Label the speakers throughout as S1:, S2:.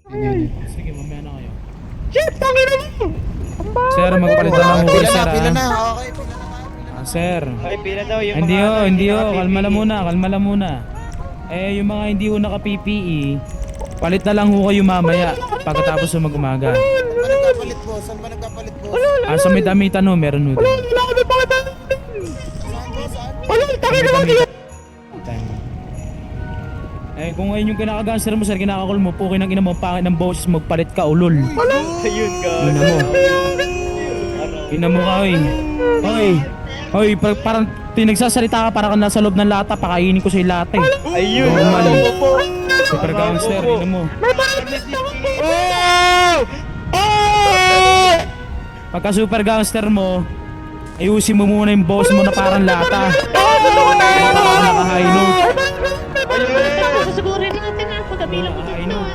S1: Sige, mamaya na kayo.
S2: Shit, tangin na mo!
S1: Sir, magpalit na lang
S3: Pila
S1: sir,
S3: na, pila
S1: ah.
S3: na. Okay, pila na nga.
S1: Sir.
S4: Ay, pila daw yung
S1: Hindi
S4: mga
S1: ho, hindi ho.
S4: naka-PPE.
S1: Kalma lang muna. Eh, yung mga hindi ho naka-PPE, palit na lang ho kayo mamaya pagkatapos ho mag-umaga.
S3: Saan ba nagkapalit, boss? Saan ba nagkapalit, boss?
S1: Ah, sa may damitan ho, meron ho.
S2: Wala ako na pakita!
S3: Saan, boss? Saan?
S2: Wala, tangin na mo!
S1: Eh, kung ngayon yung kinakagangster mo, sir, kinakakul mo, pukin ang ina mo, pangit ng boses, magpalit ka, ulol.
S4: Ayun ka.
S1: Ina mo. Ina mo ka, oy. Oy. Oy, parang pinagsasalita ka, parang ka nasa loob ng lata, pakainin ko sa'yo lata eh.
S4: Ayun.
S1: Normal.
S4: Ako po.
S1: Super gangster, ina mo. Pagka super gangster mo, ayusin mo muna yung boss mo na parang lata. Parang naka-high note.
S5: Susugurin natin ha, pagkabilang ko dito ha.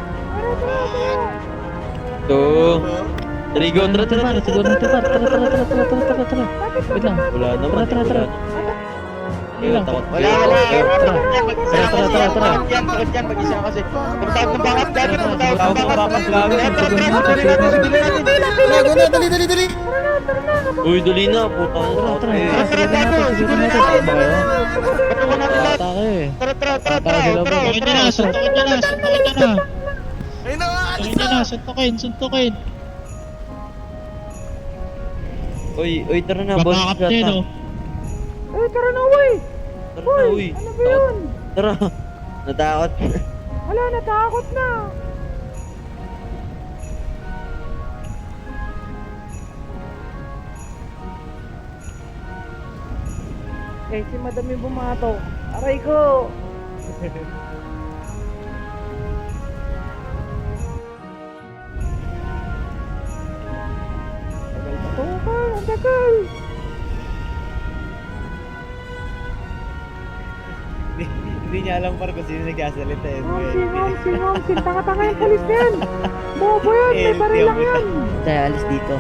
S4: Two. Three, go. Tara. Siguro natin. Tara. Wait lang. Wala naman. Tara. Ayun, takot. Wala. Tara. Takot yan. Mag-isa kasi. Pagtawag ng bangat dyan. Pagtawag ng bangat.
S3: Lago na, dali.
S4: Uy, dali na. Putang ina. Tara.
S5: Suntukin.
S4: Uy, tara na. Boss.
S5: Kapten oh.
S2: Eh, tara na, uy!
S4: Tara na, uy.
S2: Ano ba yun?
S4: Tara. Natakot.
S2: Wala, natakot na! Eh, si madam yung bumato. Aray ko! Ang tagal!
S4: Hindi niya alam par kung sino nagkasalita eh.
S2: Mamsi, tanga-tanga yung polis yan! Bobo yan, may baril lang yan!
S4: Tayo, alis dito.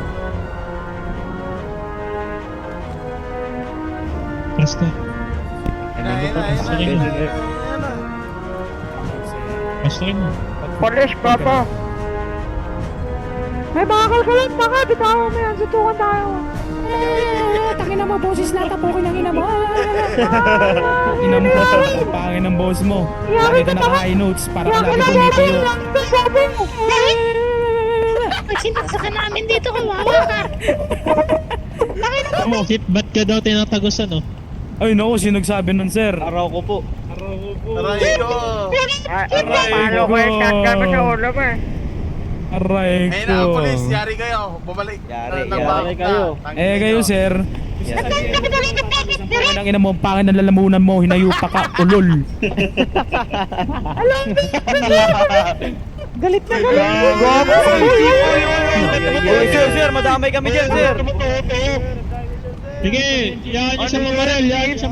S5: Basta. Basta rin mo.
S2: Polis, papa! May bakal ka lang, tanga! Bitawa mo yan, sutukan tayo! Tangina mo, boses na, tapukin ang ina mo!
S1: Ina mo, pangin ng boss mo. Lagi ka naka-high notes, para ka lagi pumitiyo.
S5: Pag sinaksakan namin dito, kawawa ka. Shit, ba't ka daw tinatagusan oh?
S1: Ay, naku, sino nagsabi nun, sir?
S4: Araw ko po.
S3: Aray ko.
S2: Palo ko yung shotgun mo sa ulo mo eh.
S1: Aray
S6: Ayun
S1: ko.
S6: na ang polis, yari kayo. Bumalik.
S4: Yari kayo.
S1: Eh, kayo, sir. Ang ina mo, pangin ng lalamunan mo, hinayupa ka, ulol.
S2: Galit na
S4: Uy, sir, madamay kami dyan, sir.
S5: Sige, yan yung sa mamarel, yan yung sa